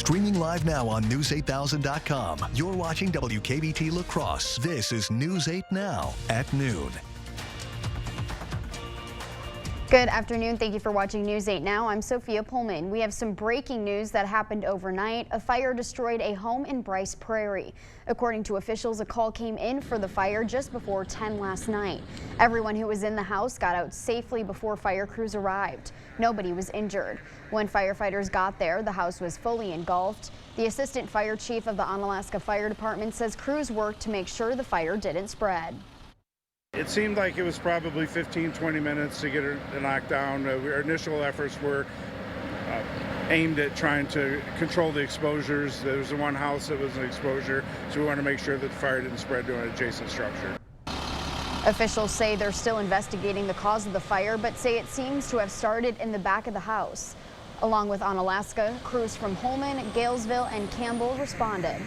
Streaming live now on News8000.com. You're watching WKBT La Crosse. This is News 8 Now at noon. Good afternoon. Thank you for watching News 8 Now. I'm Sophia Pullman. We have some breaking news that happened overnight. A fire destroyed a home in Bryce Prairie. According to officials, a call came in for the fire just before 10 last night. Everyone who was in the house got out safely before fire crews arrived. Nobody was injured. When firefighters got there, the house was fully engulfed. The assistant fire chief of the Onalaska Fire Department says crews worked to make sure the fire didn't spread. It seemed like it was probably 15-20 minutes to get it knocked down. Our initial efforts were aimed at trying to control the exposures. There was one house that was an exposure, so we wanted to make sure that the fire didn't spread to an adjacent structure. Officials say they're still investigating the cause of the fire, but say it seems to have started in the back of the house. Along with Onalaska, crews from Holman, Galesville, and Campbell responded.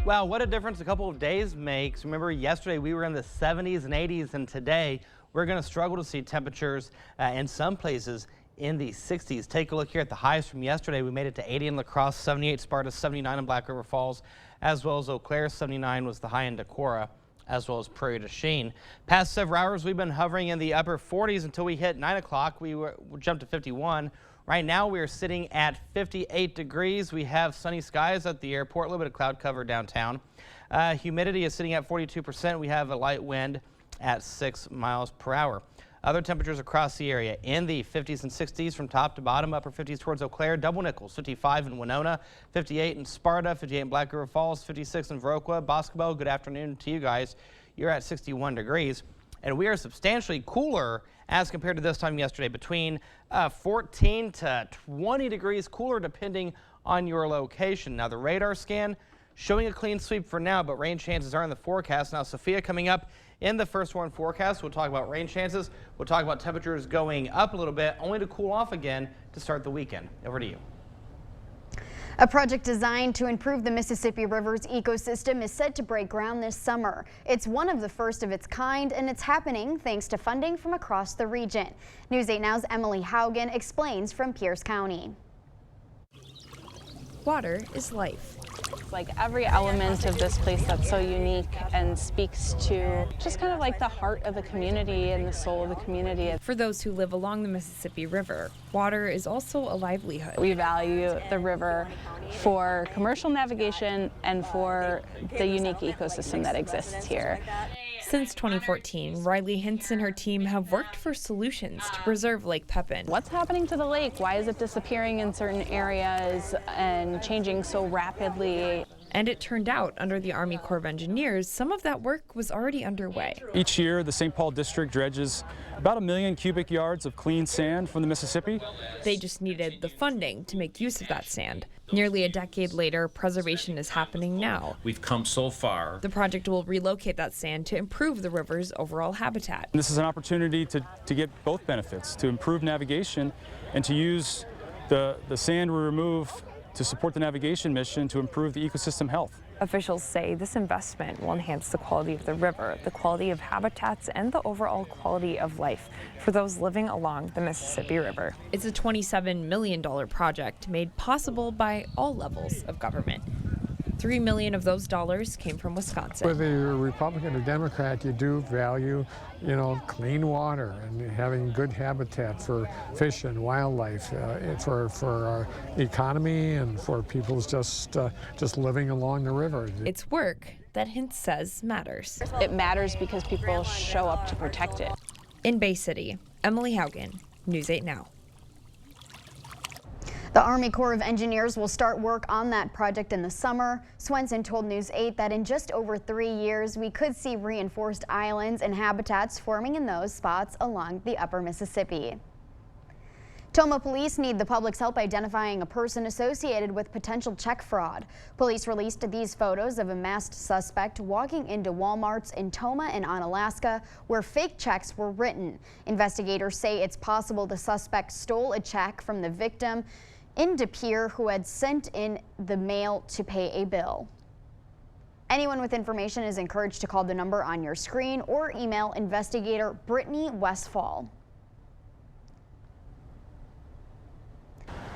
Wow, what a difference a couple of days makes. Remember, yesterday we were in the 70s and 80s, and today we're going to struggle to see temperatures in some places in the 60s. Take a look here at the highs from yesterday. We made it to 80 in La Crosse, 78 Sparta, 79 in Black River Falls, as well as Eau Claire. 79 was the high in Decorah, as well as Prairie du Chien. Past several hours, we've been hovering in the upper 40s until we hit 9 o'clock. We jumped to 51. Right now, we are sitting at 58 degrees. We have sunny skies at the airport, a little bit of cloud cover downtown. Humidity is sitting at 42%. We have a light wind at 6 miles per hour. Other temperatures across the area in the 50s and 60s from top to bottom. Upper 50s towards Eau Claire, Double Nichols, 55 in Winona, 58 in Sparta, 58 in Black River Falls, 56 in Viroqua. Boscobel, good afternoon to you guys. You're at 61 degrees. And we are substantially cooler as compared to this time yesterday, between 14 to 20 degrees cooler depending on your location. Now the radar scan showing a clean sweep for now, but rain chances are in the forecast. Now Sophia, coming up in the first warn forecast, we'll talk about rain chances. We'll talk about temperatures going up a little bit, only to cool off again to start the weekend. Over to you. A project designed to improve the Mississippi River's ecosystem is set to break ground this summer. It's one of the first of its kind, and it's happening thanks to funding from across the region. News 8 Now's Emily Haugen explains from Pierce County. Water is life. Like every element of this place that's so unique and speaks to just kind of like the heart of the community and the soul of the community. For those who live along the Mississippi River, water is also a livelihood. We value the river for commercial navigation and for the unique ecosystem that exists here. Since 2014, Riley Hintz and her team have worked for solutions to preserve Lake Pepin. What's happening to the lake? Why is it disappearing in certain areas and changing so rapidly? And it turned out, under the Army Corps of Engineers, some of that work was already underway. Each year, the St. Paul District dredges about 1 million cubic yards of clean sand from the Mississippi. They just needed the funding to make use of that sand. Nearly a decade later, preservation is happening now. We've come so far. The project will relocate that sand to improve the river's overall habitat. This is an opportunity to get both benefits, to improve navigation and to use the sand we remove to support the navigation mission to improve the ecosystem health. Officials say this investment will enhance the quality of the river, the quality of habitats, and the overall quality of life for those living along the Mississippi River. It's a $27 million project made possible by all levels of government. $3 million of those dollars came from Wisconsin. Whether you're a Republican or Democrat, you do value, clean water and having good habitat for fish and wildlife, for our economy and for people's just living along the river. It's work that Hintz says matters. It matters because people show up to protect it. In Bay City, Emily Haugen, News 8 Now. The Army Corps of Engineers will start work on that project in the summer. Swenson told News 8 that in just over 3 years, we could see reinforced islands and habitats forming in those spots along the upper Mississippi. Tomah police need the public's help identifying a person associated with potential check fraud. Police released these photos of a masked suspect walking into Walmarts in Tomah and Onalaska where fake checks were written. Investigators say it's possible the suspect stole a check from the victim in De Pere who had sent in the mail to pay a bill. Anyone with information is encouraged to call the number on your screen or email investigator Brittany Westfall.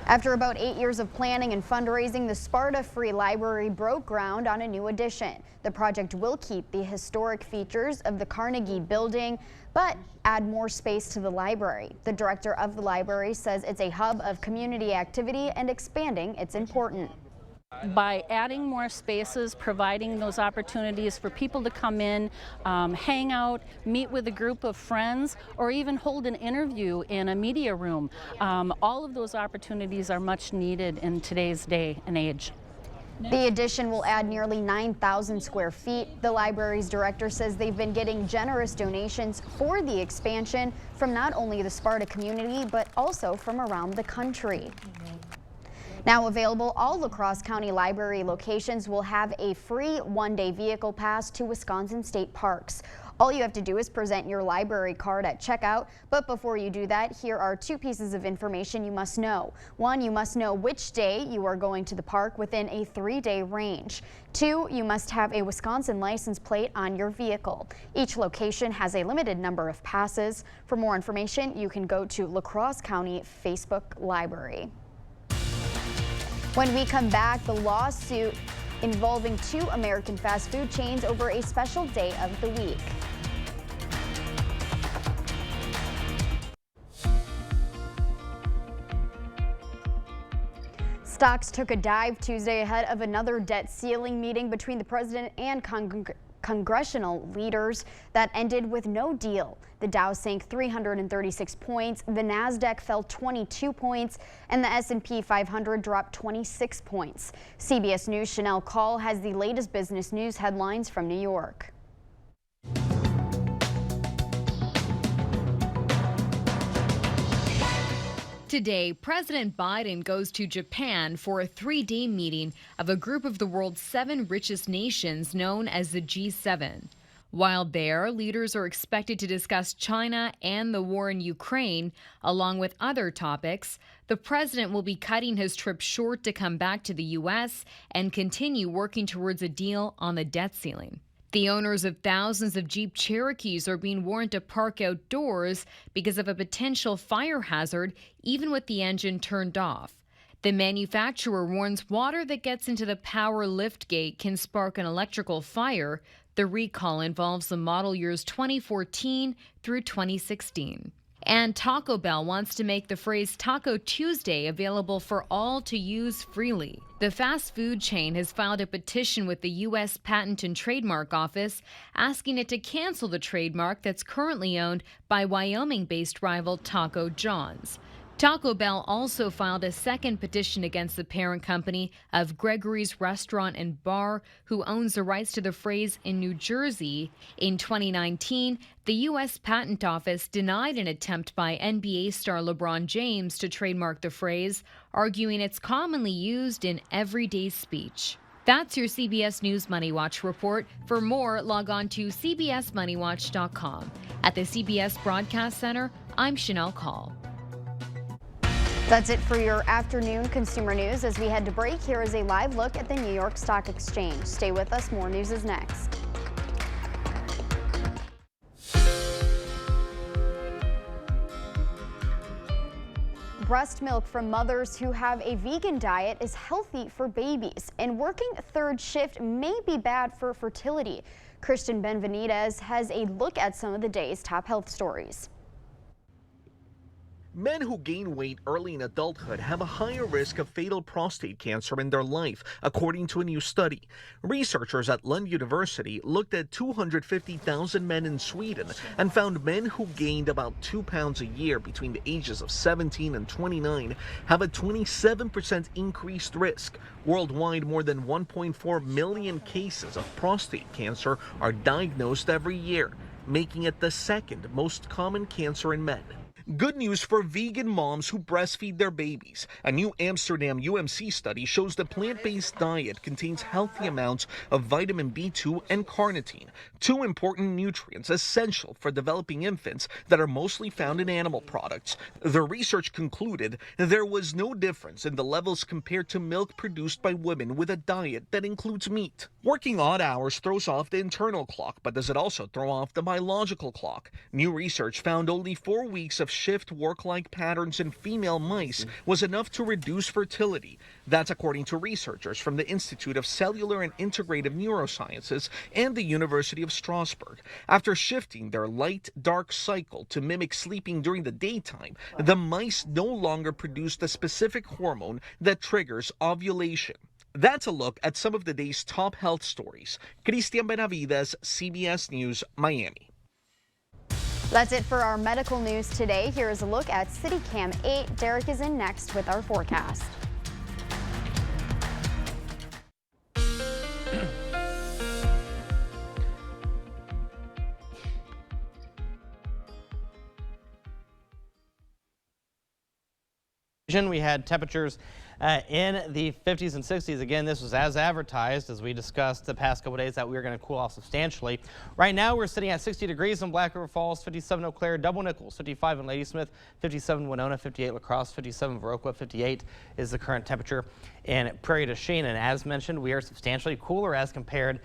After about 8 years of planning and fundraising, the Sparta Free Library broke ground on a new addition. The project will keep the historic features of the Carnegie Building, but add more space to the library. The director of the library says it's a hub of community activity and expanding it's important. By adding more spaces, providing those opportunities for people to come in, hang out, meet with a group of friends, or even hold an interview in a media room. All of those opportunities are much needed in today's day and age. The addition will add nearly 9,000 square feet. The library's director says they've been getting generous donations for the expansion from not only the Sparta community, but also from around the country. Now available, all La Crosse County Library locations will have a free one-day vehicle pass to Wisconsin State Parks. All you have to do is present your library card at checkout, but before you do that, here are 2 pieces of information you must know. 1, you must know which day you are going to the park within a 3-day range. 2, you must have a Wisconsin license plate on your vehicle. Each location has a limited number of passes. For more information, you can go to La Crosse County Facebook Library. When we come back, the lawsuit involving 2 American fast food chains over a special day of the week. Stocks took a dive Tuesday ahead of another debt ceiling meeting between the president and congressional leaders that ended with no deal. The Dow sank 336 points, the Nasdaq fell 22 points, and the S&P 500 dropped 26 points. CBS News' Chanel Call has the latest business news headlines from New York. Today, President Biden goes to Japan for a 3-day meeting of a group of the world's 7 richest nations known as the G7. While there, leaders are expected to discuss China and the war in Ukraine, along with other topics. The president will be cutting his trip short to come back to the U.S. and continue working towards a deal on the debt ceiling. The owners of thousands of Jeep Cherokees are being warned to park outdoors because of a potential fire hazard, even with the engine turned off. The manufacturer warns water that gets into the power liftgate can spark an electrical fire. The recall involves the model years 2014 through 2016. And Taco Bell wants to make the phrase Taco Tuesday available for all to use freely. The fast food chain has filed a petition with the U.S. Patent and Trademark Office asking it to cancel the trademark that's currently owned by Wyoming-based rival Taco John's. Taco Bell also filed a second petition against the parent company of Gregory's Restaurant and Bar, who owns the rights to the phrase in New Jersey. In 2019, the U.S. Patent Office denied an attempt by NBA star LeBron James to trademark the phrase, arguing it's commonly used in everyday speech. That's your CBS News Money Watch report. For more, log on to cbsmoneywatch.com. At the CBS Broadcast Center, I'm Chanel Call. That's it for your afternoon consumer news. As we head to break, here is a live look at the New York Stock Exchange. Stay with us, more news is next. Breast milk from mothers who have a vegan diet is healthy for babies, and working third shift may be bad for fertility. Christian Benvenides has a look at some of the day's top health stories. Men who gain weight early in adulthood have a higher risk of fatal prostate cancer in their life, according to a new study. Researchers at Lund University looked at 250,000 men in Sweden and found men who gained about 2 pounds a year between the ages of 17 and 29 have a 27% increased risk. Worldwide, more than 1.4 million cases of prostate cancer are diagnosed every year, making it the second most common cancer in men. Good news for vegan moms who breastfeed their babies. A new Amsterdam UMC study shows the plant-based diet contains healthy amounts of vitamin B2 and carnitine, two important nutrients essential for developing infants that are mostly found in animal products. The research concluded there was no difference in the levels compared to milk produced by women with a diet that includes meat. Working odd hours throws off the internal clock, but does it also throw off the biological clock? New research found only 4 weeks of shift work-like patterns in female mice was enough to reduce fertility. That's according to researchers from the Institute of Cellular and Integrative Neurosciences and the University of Strasbourg. After shifting their light-dark cycle to mimic sleeping during the daytime, the mice no longer produced a specific hormone that triggers ovulation. That's a look at some of the day's top health stories. Christian Benavides, CBS News, Miami. That's it for our medical news today. Here is a look at CityCam 8. Derek is in next with our forecast. We had temperatures in the 50s and 60s. Again, this was as advertised, as we discussed the past couple days, that we were going to cool off substantially. Right now, we're sitting at 60 degrees in Black River Falls, 57 Eau Claire, Double Nichols, 55 in Ladysmith, 57 Winona, 58 La Crosse, 57 Viroqua, 58 is the current temperature in Prairie du Chien. And as mentioned, we are substantially cooler as compared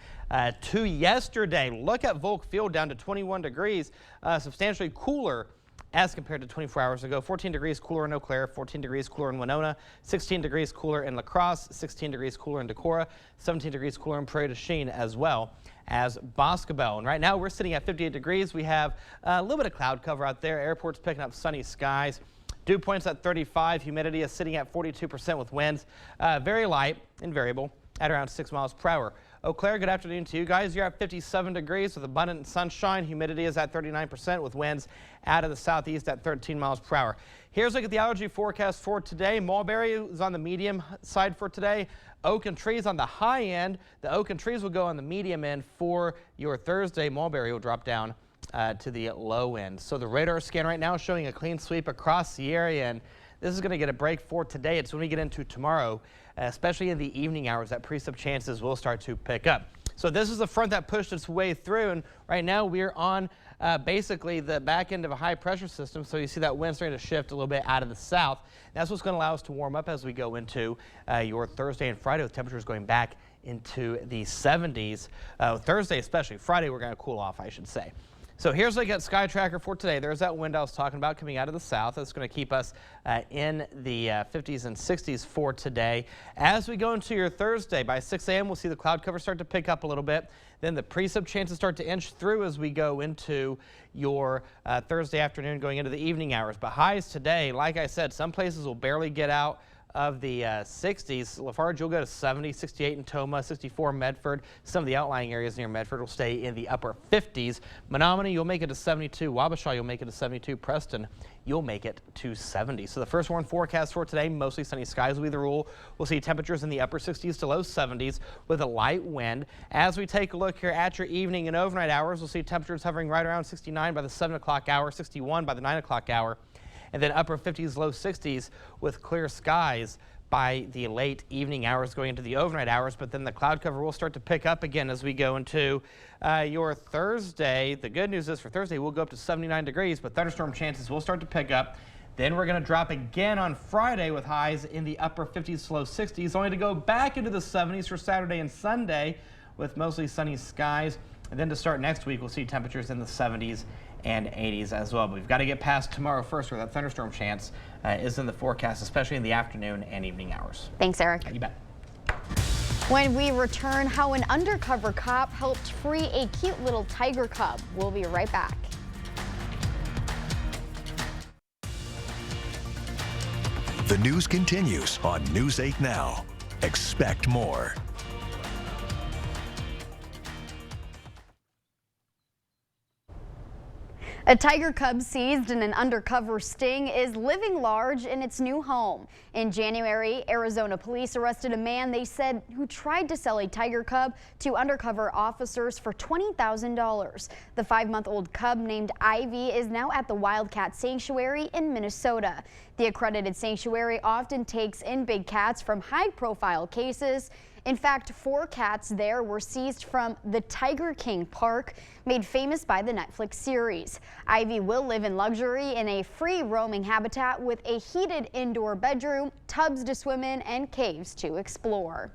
to yesterday. Look at Volk Field down to 21 degrees, substantially cooler as compared to 24 hours ago. 14 degrees cooler in Eau Claire, 14 degrees cooler in Winona, 16 degrees cooler in La Crosse, 16 degrees cooler in Decorah, 17 degrees cooler in Prairie du Chien, as well as Boscobel. And right now we're sitting at 58 degrees. We have a little bit of cloud cover out there. Airport's picking up sunny skies. Dew points at 35. Humidity is sitting at 42% with winds very light and variable at around 6 miles per hour. Eau Claire, good afternoon to you guys. You're at 57 degrees with abundant sunshine. Humidity is at 39% with winds out of the southeast at 13 miles per hour. Here's a look at the allergy forecast for today. Mulberry is on the medium side for today. Oak and trees on the high end. The oak and trees will go on the medium end for your Thursday. Mulberry will drop down to the low end. So the radar scan right now is showing a clean sweep across the area, and this is going to get a break for today. It's when we get into tomorrow, especially in the evening hours, that precip chances will start to pick up. So this is the front that pushed its way through, and right now we're on basically the back end of a high pressure system. So you see that wind starting to shift a little bit out of the south. That's what's going to allow us to warm up as we go into your Thursday and Friday, with temperatures going back into the 70s. Thursday especially. Friday we're going to cool off, I should say. So here's a look at Sky Tracker for today. There's that wind I was talking about coming out of the south. That's going to keep us in the 50s and 60s for today. As we go into your Thursday, by 6 a.m. we'll see the cloud cover start to pick up a little bit. Then the precip chances start to inch through as we go into your Thursday afternoon, going into the evening hours. But highs today, like I said, some places will barely get out of the 60s. Lafarge will go to 70, 68 in Toma, 64 Medford. Some of the outlying areas near Medford will stay in the upper 50s. Menominee, you'll make it to 72. Wabasha, you'll make it to 72. Preston, you'll make it to 70. So the first warn forecast for today, mostly sunny skies will be the rule. We'll see temperatures in the upper 60s to low 70s with a light wind. As we take a look here at your evening and overnight hours, we'll see temperatures hovering right around 69 by the 7 o'clock hour, 61 by the 9 o'clock hour, and then upper 50s, low 60s with clear skies by the late evening hours going into the overnight hours. But then the cloud cover will start to pick up again as we go into your Thursday. The good news is for Thursday, we'll go up to 79 degrees, but thunderstorm chances will start to pick up. Then we're going to drop again on Friday with highs in the upper 50s to low 60s, only to go back into the 70s for Saturday and Sunday with mostly sunny skies. And then to start next week, we'll see temperatures in the 70s and 80s as well. But we've got to get past tomorrow first, where that thunderstorm chance is in the forecast, especially in the afternoon and evening hours. Thanks, Eric. You bet. When we return, how an undercover cop helped free a cute little tiger cub. We'll be right back. The news continues on News 8 Now. Expect more. A tiger cub seized in an undercover sting is living large in its new home. In January, Arizona police arrested a man they said who tried to sell a tiger cub to undercover officers for $20,000. The 5-month-old cub named Ivy is now at the Wildcat Sanctuary in Minnesota. The accredited sanctuary often takes in big cats from high-profile cases. In fact, 4 cats there were seized from the Tiger King Park, made famous by the Netflix series. Ivy will live in luxury in a free roaming habitat with a heated indoor bedroom, tubs to swim in, and caves to explore.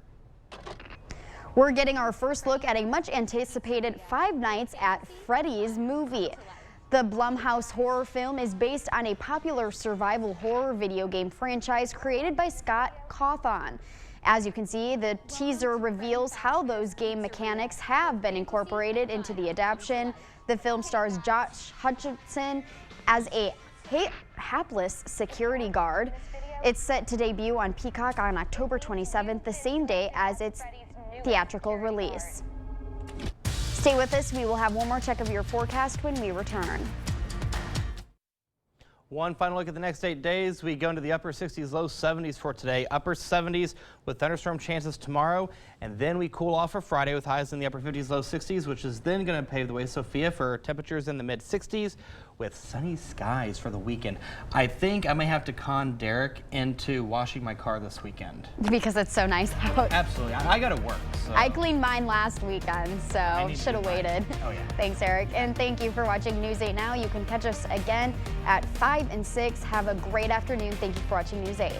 We're getting our first look at a much anticipated Five Nights at Freddy's movie. The Blumhouse horror film is based on a popular survival horror video game franchise created by Scott Cawthon. As you can see, the teaser reveals how those game mechanics have been incorporated into the adaptation. The film stars Josh Hutcherson as a hapless security guard. It's set to debut on Peacock on October 27th, the same day as its theatrical release. Stay with us. We will have one more check of your forecast when we return. One final look at the next 8 days. We go into the upper 60s, low 70s for today. Upper 70s with thunderstorm chances tomorrow. And then we cool off for Friday with highs in the upper 50s, low 60s, which is then going to pave the way, Sophia, for temperatures in the mid 60s with sunny skies for the weekend. I think I may have to con Derek into washing my car this weekend. Because it's so nice out. Absolutely. I got to work. So. I cleaned mine last weekend, so should have waited. Oh, yeah. Thanks, Eric. And thank you for watching News 8 Now. You can catch us again at 5 and 6. Have a great afternoon. Thank you for watching News 8.